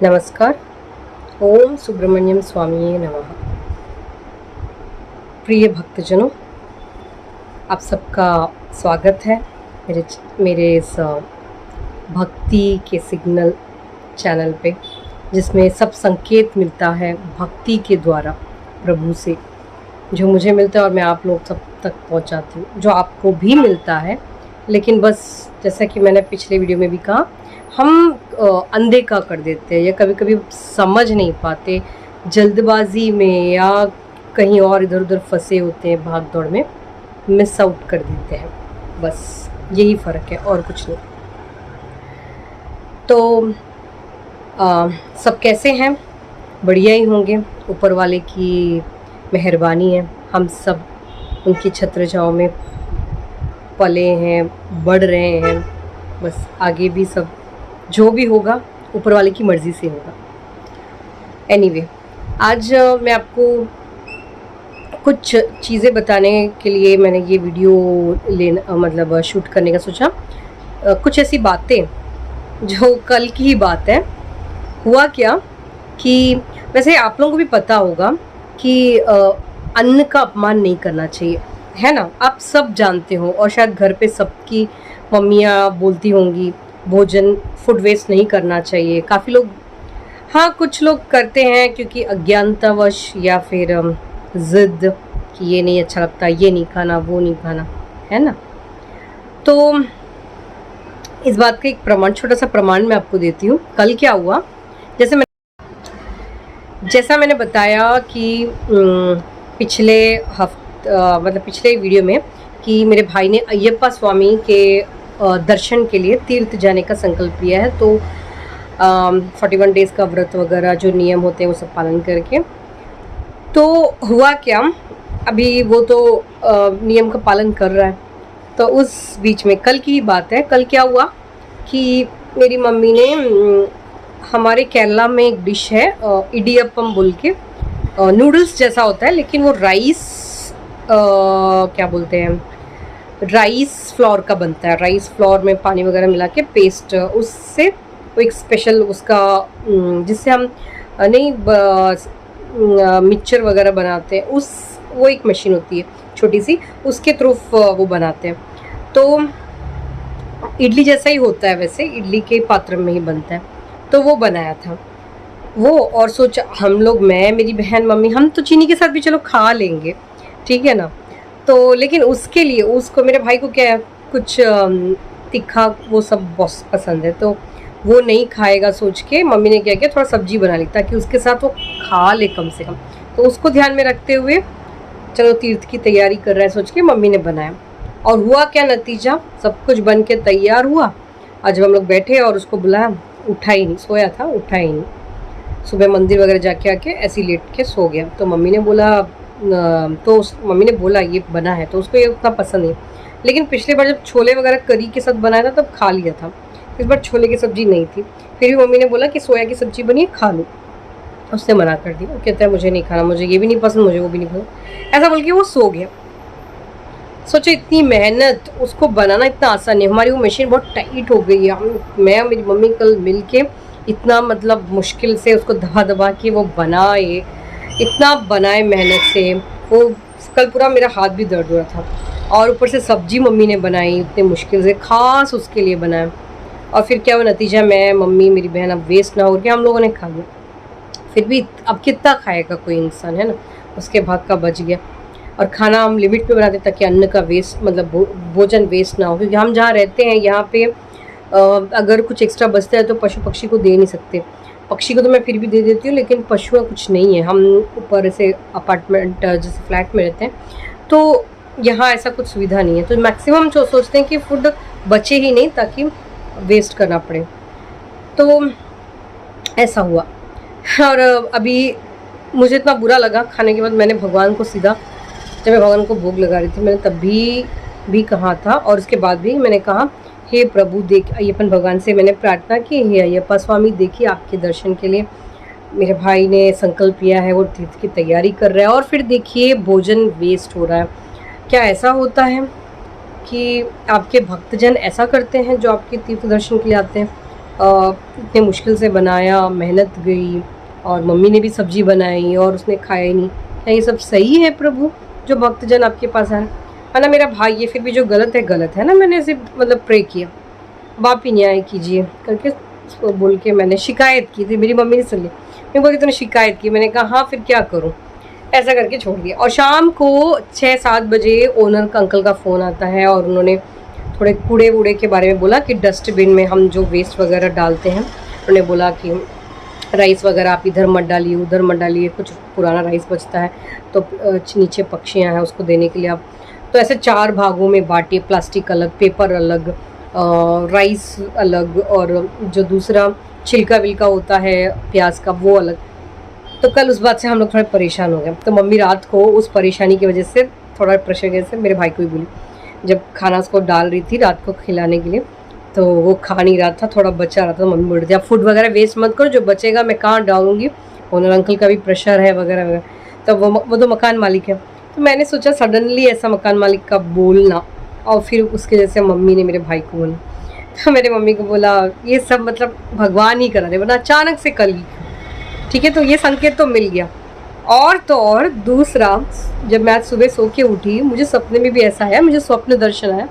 नमस्कार। ओम सुब्रमण्यम स्वामी नमः। प्रिय भक्तजनों, आप सबका स्वागत है मेरे इस भक्ति के सिग्नल चैनल पे, जिसमें सब संकेत मिलता है भक्ति के द्वारा प्रभु से, जो मुझे मिलता है और मैं आप लोग सब तक पहुंचाती हूँ, जो आपको भी मिलता है। लेकिन बस जैसा कि मैंने पिछले वीडियो में भी कहा, हम अनदेखा कर देते हैं या कभी कभी समझ नहीं पाते, जल्दबाजी में या कहीं और इधर उधर फंसे होते हैं, भाग दौड़ में मिस आउट कर देते हैं। बस यही फ़र्क है और कुछ नहीं। तो सब कैसे हैं? बढ़िया ही होंगे। ऊपर वाले की मेहरबानी है, हम सब उनकी छत्र छांव में पले हैं, बढ़ रहे हैं। बस आगे भी सब जो भी होगा ऊपर वाले की मर्ज़ी से होगा। एनीवे, आज मैं आपको कुछ चीज़ें बताने के लिए मैंने ये वीडियो शूट करने का सोचा। कुछ ऐसी बातें जो कल की ही बात है। हुआ क्या कि वैसे आप लोगों को भी पता होगा कि अन्न का अपमान नहीं करना चाहिए, है ना? आप सब जानते हो और शायद घर पे सबकी मम्मियाँ बोलती होंगी भोजन फूड वेस्ट नहीं करना चाहिए। काफ़ी लोग, हाँ कुछ लोग करते हैं क्योंकि अज्ञानतावश या फिर ज़िद कि ये नहीं अच्छा लगता, ये नहीं खाना, वो नहीं खाना, है ना? तो इस बात का एक छोटा सा प्रमाण मैं आपको देती हूँ। कल क्या हुआ, जैसा मैंने बताया कि पिछले वीडियो में कि मेरे भाई ने अय्यप्पा स्वामी के दर्शन के लिए तीर्थ जाने का संकल्प लिया है। तो 41 डेज़ का व्रत वगैरह जो नियम होते हैं वो सब पालन करके। तो हुआ क्या, अभी वो तो नियम का पालन कर रहा है। तो उस बीच में कल की ही बात है, कल क्या हुआ कि मेरी मम्मी ने हमारे केरला में एक डिश है इडियप्पम बोल के, नूडल्स जैसा होता है लेकिन वो राइस क्या बोलते हैं, राइस फ्लोर का बनता है। राइस फ्लोर में पानी वगैरह मिला के पेस्ट, उससे वो एक स्पेशल उसका जिससे हम नहीं मिक्सचर वगैरह बनाते हैं, वो एक मशीन होती है छोटी सी, उसके थ्रू वो बनाते हैं। तो इडली जैसा ही होता है, वैसे इडली के पात्र में ही बनता है। तो वो बनाया था वो, और सोचा हम लोग, मैं, मेरी बहन, मम्मी, हम तो चीनी के साथ भी चलो खा लेंगे, ठीक है ना? तो लेकिन उसके लिए उसको, मेरे भाई को क्या है, कुछ तीखा वो सब बहुत पसंद है, तो वो नहीं खाएगा। सोच के मम्मी ने क्या किया, थोड़ा सब्जी बना ली ताकि उसके साथ वो खा ले कम से कम। तो उसको ध्यान में रखते हुए चलो तीर्थ की तैयारी कर रहा है सोच के मम्मी ने बनाया। और हुआ क्या नतीजा, सब कुछ बन के तैयार हुआ। आज जब हम लोग बैठे और उसको बुलाया, उठा ही नहीं, सोया था उठा ही नहीं। सुबह मंदिर वगैरह जाके आके ऐसे लेट के सो गया। तो मम्मी ने बोला ये बना है, तो उसको ये उतना पसंद नहीं। लेकिन पिछले बार जब छोले वगैरह करी के साथ बनाया था तब खा लिया था, इस बार छोले की सब्जी नहीं थी। फिर भी मम्मी ने बोला कि सोया की सब्जी बनी है, खा लो। उसने मना कर दिया, वो कहता है मुझे नहीं खाना, मुझे ये भी नहीं पसंद, मुझे वो भी नहीं पसंद, ऐसा बोल के वो सो गया। सोचो इतनी मेहनत, उसको बनाना इतना आसान नहीं। हमारी वो मशीन बहुत टाइट हो गई है। मैं और मेरी मम्मी कल मिल के इतना मुश्किल से उसको दबा दबा के वो बनाए, इतना बनाए मेहनत से। वो कल पूरा मेरा हाथ भी दर्द हो रहा था, और ऊपर से सब्जी मम्मी ने बनाई इतने मुश्किल से, खास उसके लिए बनाया। और फिर क्या हुआ नतीजा, मैं, मम्मी, मेरी बहन, अब वेस्ट ना हो गया, हम लोगों ने खा लिया। फिर भी अब कितना खाएगा कोई इंसान, है ना? उसके भाग का बच गया। और खाना हम लिमिट में बनाते ताकि अन्न का वेस्ट, भोजन वेस्ट ना हो। क्योंकि हम जहाँ रहते हैं यहाँ पे अगर कुछ एक्स्ट्रा बचता है तो पशु पक्षी को दे नहीं सकते। पक्षी को तो मैं फिर भी दे देती हूँ, लेकिन पशुओं कुछ नहीं है। हम ऊपर ऐसे अपार्टमेंट जैसे फ्लैट में रहते हैं, तो यहाँ ऐसा कुछ सुविधा नहीं है। तो मैक्सिमम जो सोचते हैं कि फूड बचे ही नहीं ताकि वेस्ट करना पड़े। तो ऐसा हुआ। और अभी मुझे इतना बुरा लगा खाने के बाद, मैंने भगवान को सीधा, जब मैं भगवान को भोग लगा रही थी, मैंने तब भी कहा था, और उसके बाद भी मैंने कहा, हे प्रभु देख, अय्यप्पन भगवान से मैंने प्रार्थना की, हे अय्यप्पा स्वामी देखिए आपके दर्शन के लिए मेरे भाई ने संकल्प लिया है, वो तीर्थ की तैयारी कर रहा है, और फिर देखिए भोजन वेस्ट हो रहा है। क्या ऐसा होता है कि आपके भक्तजन ऐसा करते हैं जो आपके तीर्थ दर्शन के लिए आते हैं? इतने मुश्किल से बनाया, मेहनत गई और मम्मी ने भी सब्जी बनाई और उसने खाया ही नहीं। क्या ये सब सही है प्रभु, जो भक्तजन आपके पास आए? है ना मेरा भाई, ये फिर भी जो गलत है ना, मैंने ऐसे मतलब प्रे किया, आप ही न्याय कीजिए करके उसको बोल के मैंने शिकायत की थी। मेरी मम्मी ने सुन ली, मैं बोली तूने शिकायत की? मैंने कहा हाँ फिर क्या करूँ, ऐसा करके छोड़ दिया। और शाम को 6-7 बजे ओनर का अंकल का फ़ोन आता है और उन्होंने थोड़े कूड़े वूड़े के बारे में बोला कि डस्टबिन में हम जो वेस्ट वगैरह डालते हैं, उन्होंने बोला कि राइस वगैरह आप इधर मत डालिए, उधर मत डालिए, कुछ पुराना राइस बचता है तो नीचे पक्षियाँ हैं उसको देने के लिए आप, तो ऐसे 4 भागों में बांटिए, प्लास्टिक अलग, पेपर अलग, राइस अलग, और जो दूसरा छिलका विलका होता है प्याज का वो अलग। तो कल उस बात से हम लोग थोड़े परेशान हो गए। तो मम्मी रात को उस परेशानी की वजह से थोड़ा प्रेशर के से मेरे भाई को ही बोली, जब खाना उसको डाल रही थी रात को खिलाने के लिए, तो वो खा नहीं रहा था, थोड़ा बचा रहा था। तो मम्मी बोल रही थी आप फूड वगैरह वेस्ट मत करो, जो बचेगा मैं कहाँ डालूंगी, ओनर अंकल का भी प्रेशर है वगैरह वगैरह। तो वो तो मकान मालिक है। तो मैंने सोचा सडनली ऐसा मकान मालिक का बोलना, और फिर उसके जैसे मम्मी ने मेरे भाई को बोला। तो मेरे मम्मी को बोला ये सब मतलब भगवान ही करा रहे, वरना अचानक से कल ही, ठीक है। तो ये संकेत तो मिल गया। और तो और दूसरा, जब मैं आज सुबह सो के उठी, मुझे सपने में भी ऐसा आया, मुझे स्वप्न दर्शन आया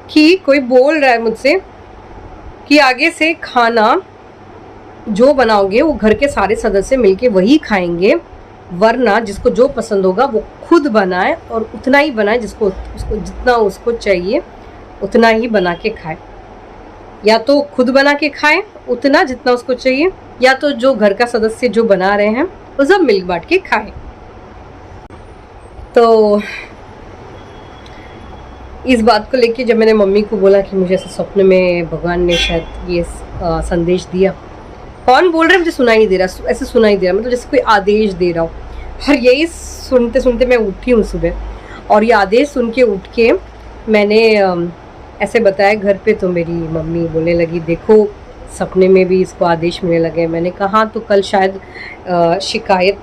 कि कोई बोल रहा है मुझसे कि आगे से खाना जो बनाओगे वो घर के सारे सदस्य मिलके वही खाएंगे, वरना जिसको जो पसंद होगा वो खुद बनाए और उतना ही बनाए, जिसको उसको जितना उसको चाहिए उतना ही बना के खाए। या तो खुद बना के खाए उतना जितना उसको चाहिए, या तो जो घर का सदस्य जो बना रहे हैं वो सब मिल बांट के खाए। तो इस बात को लेके जब मैंने मम्मी को बोला कि मुझे ऐसे सपने में भगवान ने शायद ये संदेश दिया, कौन बोल रहा है मुझे सुनाई नहीं दे रहा, ऐसे सुनाई दे रहा, मतलब जैसे कोई आदेश दे रहा हो। और यही सुनते सुनते मैं उठी हूँ सुबह, और ये आदेश सुन के उठ के मैंने ऐसे बताया घर पे। तो मेरी मम्मी बोलने लगी देखो सपने में भी इसको आदेश मिलने लगे। मैंने कहा तो कल शायद शिकायत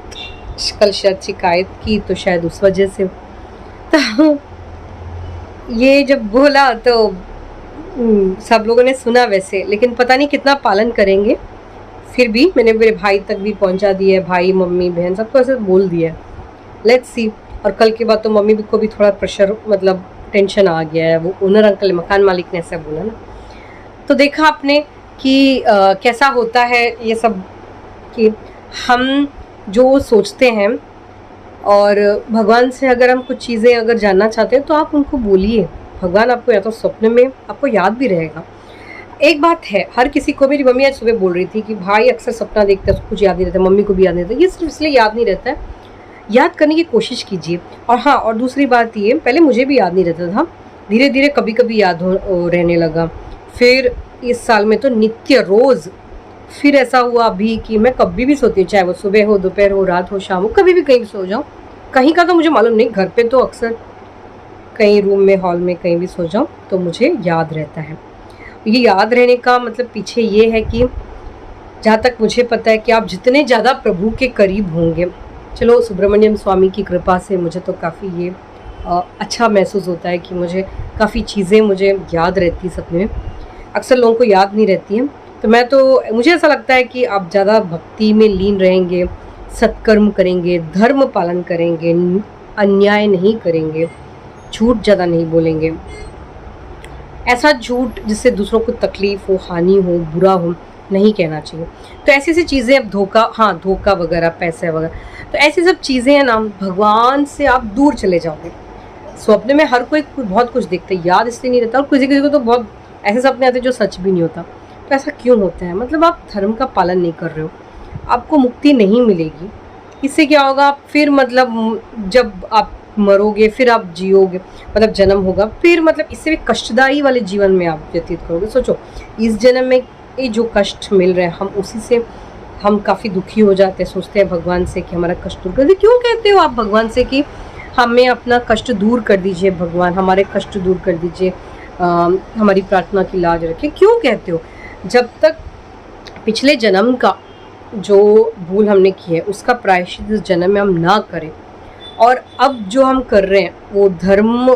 की, तो शायद उस वजह से। तो ये जब बोला तो सब लोगों ने सुना वैसे, लेकिन पता नहीं कितना पालन करेंगे। फिर भी मैंने मेरे भाई तक भी पहुंचा दिया है, भाई मम्मी बहन सबको ऐसे बोल दिया है। Let's see. और कल के बाद तो मम्मी को भी थोड़ा प्रेशर, मतलब टेंशन आ गया है। वो ओनर अंकल मकान मालिक ने ऐसा बोला ना, तो देखा आपने कि कैसा होता है ये सब, कि हम जो सोचते हैं, और भगवान से अगर हम कुछ चीज़ें अगर जानना चाहते हैं तो आप उनको बोलिए, भगवान आपको या तो स्वप्न में आपको याद भी रहेगा। एक बात है, हर किसी को, मेरी मम्मी आज सुबह बोल रही थी कि भाई अक्सर सपना देखता है उसको कुछ याद नहीं रहता, मम्मी को भी याद नहीं रहता। ये सिर्फ इसलिए याद नहीं रहता है, याद करने की कोशिश कीजिए। और हाँ, और दूसरी बात ये, पहले मुझे भी याद नहीं रहता था, धीरे धीरे कभी कभी याद रहने लगा। फिर इस साल में तो नित्य रोज़। फिर ऐसा हुआ अभी कि मैं कभी भी सोती हूँ, चाहे वो सुबह हो, दोपहर हो, रात हो, शाम हो, कभी भी कहीं भी सो जाऊँ। कहीं का तो मुझे मालूम नहीं, घर पे तो अक्सर कहीं रूम में, हॉल में, कहीं भी सो जाऊँ तो मुझे याद रहता है। ये याद रहने का मतलब पीछे ये है कि जहाँ तक मुझे पता है कि आप जितने ज़्यादा प्रभु के करीब होंगे, चलो सुब्रमण्यम स्वामी की कृपा से मुझे तो काफ़ी ये अच्छा महसूस होता है कि मुझे काफ़ी चीज़ें मुझे याद रहती है सपने में। अक्सर लोगों को याद नहीं रहती हैं। तो मुझे ऐसा लगता है कि आप ज़्यादा भक्ति में लीन रहेंगे, सत्कर्म करेंगे, धर्म पालन करेंगे, अन्याय नहीं करेंगे, झूठ ज़्यादा नहीं बोलेंगे, ऐसा झूठ जिससे दूसरों को तकलीफ़ हो, हानि हो, बुरा हो, नहीं कहना चाहिए। तो ऐसी ऐसी चीज़ें, अब धोखा वगैरह, पैसे वगैरह, तो ऐसी सब चीज़ें हैं ना, भगवान से आप दूर चले जाओगे। स्वप्न में हर कोई बहुत कुछ देखता है, याद इसलिए नहीं रहता, और किसी किसी को तो बहुत ऐसे सपने आते हैं जो सच भी नहीं होता। तो ऐसा क्यों होता है? मतलब आप धर्म का पालन नहीं कर रहे हो, आपको मुक्ति नहीं मिलेगी। इससे क्या होगा, फिर मतलब जब आप मरोगे फिर आप जियोगे, मतलब जन्म होगा, फिर मतलब इससे भी कष्टदायी वाले जीवन में आप व्यतीत करोगे। सोचो इस जन्म में ये जो कष्ट मिल रहे हैं, हम उसी से हम काफ़ी दुखी हो जाते हैं, सोचते हैं भगवान से कि हमारा कष्ट दूर कर दीजिए। क्यों कहते हो आप भगवान से कि हमें अपना कष्ट दूर कर दीजिए, भगवान हमारे कष्ट दूर कर दीजिए, हमारी प्रार्थना की लाज रखिए? क्यों कहते हो? जब तक पिछले जन्म का जो भूल हमने की है उसका प्रायश्चित इस जन्म में हम ना करें, और अब जो हम कर रहे हैं वो धर्म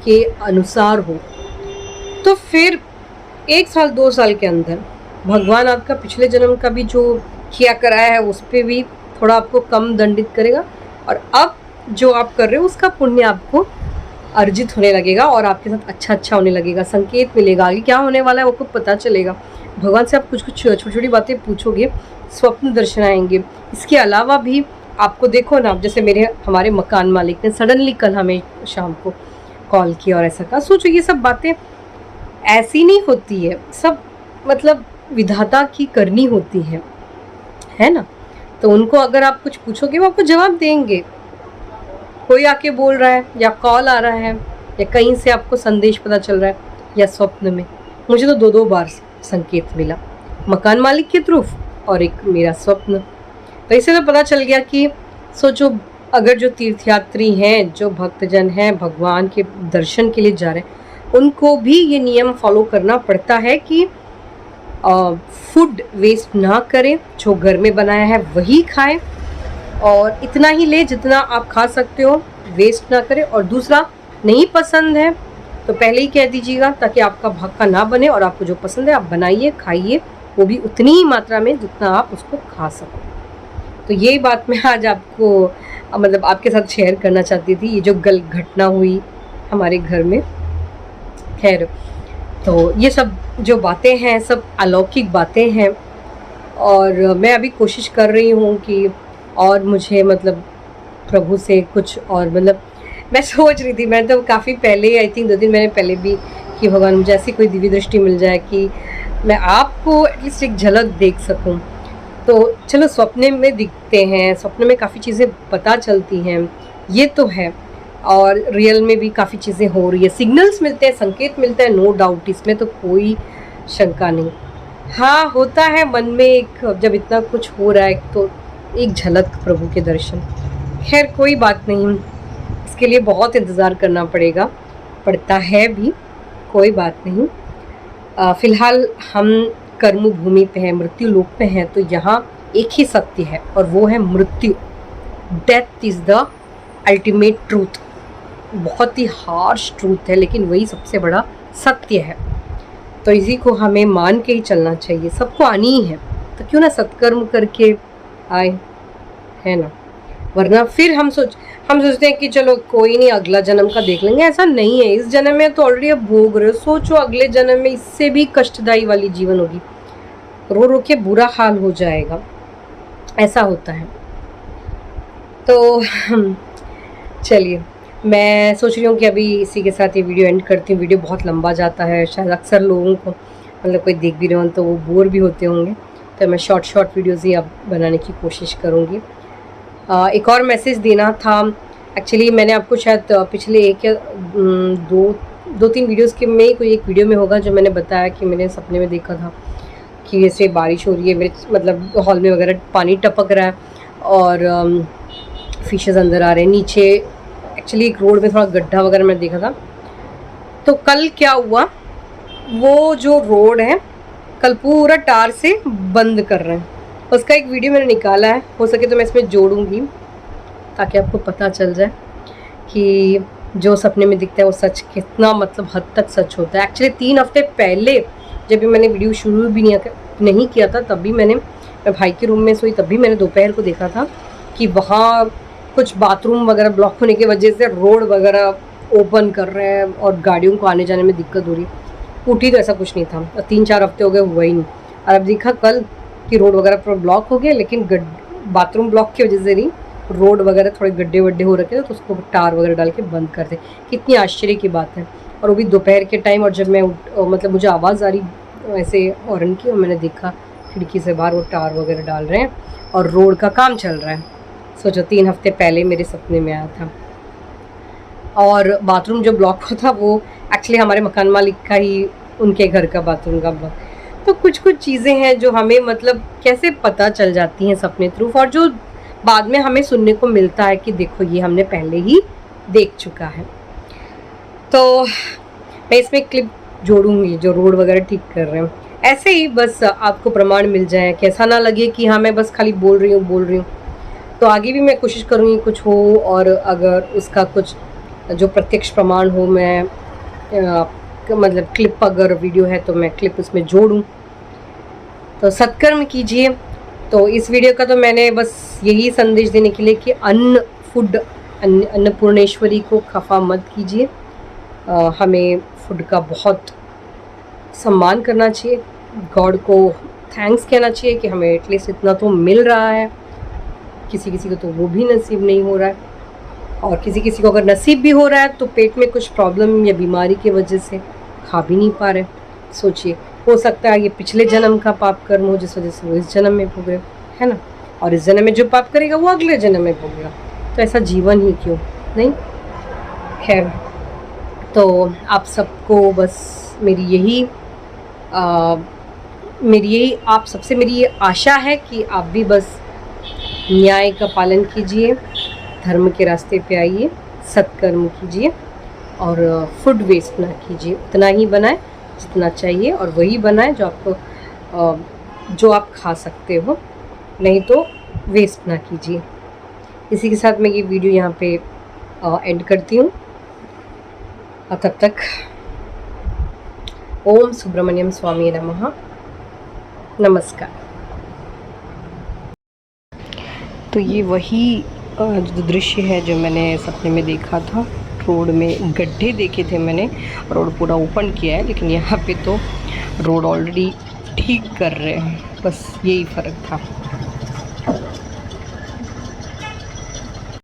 के अनुसार हो, तो फिर 1 साल 2 साल के अंदर भगवान आपका पिछले जन्म का भी जो किया कराया है उस पर भी थोड़ा आपको कम दंडित करेगा, और अब जो आप कर रहे हो उसका पुण्य आपको अर्जित होने लगेगा और आपके साथ अच्छा अच्छा होने लगेगा, संकेत मिलेगा, आगे क्या होने वाला है वो आपको पता चलेगा। भगवान से आप कुछ कुछ छोटी छोटी बातें पूछोगे, स्वप्न दर्शन आएंगे। इसके अलावा भी आपको देखो ना, जैसे हमारे मकान मालिक ने सडनली कल हमें शाम को कॉल किया और ऐसा कहा। सोचो ये सब बातें ऐसी नहीं होती है, सब मतलब विधाता की करनी होती है ना। तो उनको अगर आप कुछ पूछोगे वो आपको जवाब देंगे। कोई आके बोल रहा है या कॉल आ रहा है या कहीं से आपको संदेश पता चल रहा है या स्वप्न में, मुझे तो दो बार संकेत मिला, मकान मालिक के थ्रू और एक मेरा स्वप्न। तो इससे तो पता चल गया कि सोचो, अगर जो तीर्थयात्री हैं, जो भक्तजन हैं, भगवान के दर्शन के लिए जा रहे हैं, उनको भी ये नियम फॉलो करना पड़ता है कि फूड वेस्ट ना करें, जो घर में बनाया है वही खाएं और इतना ही ले जितना आप खा सकते हो, वेस्ट ना करें। और दूसरा, नहीं पसंद है तो पहले ही कह दीजिएगा ताकि आपका भक्का ना बने, और आपको जो पसंद है आप बनाइए, खाइए, वो भी उतनी ही मात्रा में जितना आप उसको खा सको। तो यही बात मैं आज आपको मतलब आपके साथ शेयर करना चाहती थी, ये जो घटना हुई हमारे घर में। खैर, तो ये सब जो बातें हैं सब अलौकिक बातें हैं, और मैं अभी कोशिश कर रही हूँ कि और मुझे मतलब प्रभु से कुछ और मतलब मैं सोच रही थी, मैं तो काफ़ी पहले, आई थिंक 2 दिन मैंने पहले भी, कि भगवान मुझे ऐसी कोई दिव्य दृष्टि मिल जाए कि मैं आपको एटलीस्ट एक झलक देख सकूं। तो चलो, स्वप्ने में दिखते हैं, स्वप्न में काफ़ी चीज़ें पता चलती हैं, ये तो है, और रियल में भी काफ़ी चीज़ें हो रही है, सिग्नल्स मिलते हैं, संकेत मिलते हैं, नो डाउट, इसमें तो कोई शंका नहीं। हाँ, होता है मन में एक, जब इतना कुछ हो रहा है तो एक झलक प्रभु के दर्शन। खैर कोई बात नहीं, इसके लिए बहुत इंतज़ार करना पड़ता है भी, कोई बात नहीं। फ़िलहाल हम कर्म भूमि पे हैं, मृत्यु लोक पे हैं, तो यहाँ एक ही सत्य है और वो है मृत्यु। Death is the ultimate truth. बहुत ही हार्श ट्रूथ है, लेकिन वही सबसे बड़ा सत्य है। तो इसी को हमें मान के ही चलना चाहिए, सबको आनी ही है, तो क्यों ना सत्कर्म करके आए, है ना। वरना फिर हम सोचते हैं कि चलो कोई नहीं, अगला जन्म का देख लेंगे। ऐसा नहीं है, इस जन्म में तो ऑलरेडी आप भोग रहे हो, सोचो अगले जन्म में इससे भी कष्टदायी वाली जीवन होगी, रो रो के बुरा हाल हो जाएगा, ऐसा होता है। तो चलिए, मैं सोच रही हूँ कि अभी इसी के साथ ये वीडियो एंड करती हूँ। वीडियो बहुत लंबा जाता है, शायद अक्सर लोगों को मतलब कोई देख भी रहे हो तो वो बोर भी होते होंगे, तो मैं शॉर्ट वीडियोज़ ही अब बनाने की कोशिश करूँगी। एक और मैसेज देना था, एक्चुअली मैंने आपको शायद पिछले एक या दो तीन वीडियोज़ के में कोई एक वीडियो में होगा जो मैंने बताया कि मैंने सपने में देखा था कि जैसे बारिश हो रही है, मेरे मतलब हॉल में वगैरह पानी टपक रहा है और फिशेस अंदर आ रहे हैं नीचे। एक्चुअली एक रोड में थोड़ा गड्ढा वगैरह मैं देखा था। तो कल क्या हुआ, वो जो रोड है कल पूरा टार से बंद कर रहे हैं, उसका एक वीडियो मैंने निकाला है, हो सके तो मैं इसमें जोड़ूंगी ताकि आपको पता चल जाए कि जो सपने में दिखता है वो सच कितना मतलब हद तक सच होता है। एक्चुअली 3 हफ्ते पहले जब भी मैंने वीडियो शुरू भी नहीं किया था, तब भी मैं भाई के रूम में सोई, तब भी मैंने दोपहर को देखा था कि वहाँ कुछ बाथरूम वगैरह ब्लॉक होने की वजह से रोड वगैरह ओपन कर रहे हैं और गाड़ियों को आने जाने में दिक्कत हो रही है। ऊटी तो ऐसा कुछ नहीं था, 3-4 हफ्ते हो गए हुआ ही नहीं, और अब देखा कल कि रोड वगैरह पूरा ब्लॉक हो गया, लेकिन बाथरूम ब्लॉक की वजह से नहीं, रोड वगैरह थोड़े गड्ढे वड्ढे हो रखे थे तो उसको टार वगैरह डाल के बंद कर दे। कितनी आश्चर्य की बात है, और वो भी दोपहर के टाइम। और जब मैं मतलब मुझे आवाज़ आ रही ऐसे हॉर्न की, और मैंने देखा खिड़की से बाहर वो टार वगैरह डाल रहे हैं और रोड का काम चल रहा है। सोचो 3 हफ्ते पहले मेरे सपने में आया था। और बाथरूम जो ब्लॉक हुआ था वो एक्चुअली हमारे मकान मालिक का ही, उनके घर का बाथरूम का ब्लॉक। तो कुछ चीज़ें हैं जो हमें मतलब कैसे पता चल जाती हैं सपने थ्रू, और जो बाद में हमें सुनने को मिलता है कि देखो ये हमने पहले ही देख चुका है। तो मैं इसमें क्लिप जोड़ूंगी जो रोड वगैरह ठीक कर रहे हैं, ऐसे ही बस आपको प्रमाण मिल जाए, कैसा ना लगे कि हाँ मैं बस खाली बोल रही हूँ। तो आगे भी मैं कोशिश करूँगी कुछ हो, और अगर उसका कुछ जो प्रत्यक्ष प्रमाण हो, मैं मतलब क्लिप अगर वीडियो है तो मैं क्लिप उसमें जोड़ूँ। तो सत्कर्म कीजिए। तो इस वीडियो का तो मैंने बस यही संदेश देने के लिए कि अन्नपूर्णेश्वरी को खफा मत कीजिए। हमें फूड का बहुत सम्मान करना चाहिए, गॉड को थैंक्स कहना चाहिए कि हमें एटलीस्ट इतना तो मिल रहा है। किसी किसी को तो वो भी नसीब नहीं हो रहा है, और किसी किसी को अगर नसीब भी हो रहा है तो पेट में कुछ प्रॉब्लम या बीमारी की वजह से खा भी नहीं पा रहे। सोचिए, हो सकता है ये पिछले जन्म का पाप कर्म हो जिस वजह से वो इस जन्म में भोगे, है ना, और इस जन्म में जो पाप करेगा वो अगले जन्म में भोगेगा। तो ऐसा जीवन ही क्यों नहीं। खैर, तो आप सबको बस मेरी यही आप सबसे मेरी ये आशा है कि आप भी बस न्याय का पालन कीजिए, धर्म के रास्ते पे आइए, सत्कर्म कीजिए और फूड वेस्ट ना कीजिए। उतना ही बनाएं जितना चाहिए, और वही बनाएं जो आपको जो आप खा सकते हो, नहीं तो वेस्ट ना कीजिए। इसी के साथ मैं ये वीडियो यहाँ पे एंड करती हूँ। तब तक ओम सुब्रमण्यम स्वामी नमः। नमस्कार। तो ये वही जो दृश्य है जो मैंने सपने में देखा था। रोड में गड्ढे देखे थे मैंने, रोड पूरा ओपन किया है, लेकिन यहाँ पे तो रोड ऑलरेडी ठीक कर रहे हैं, बस यही फ़र्क था।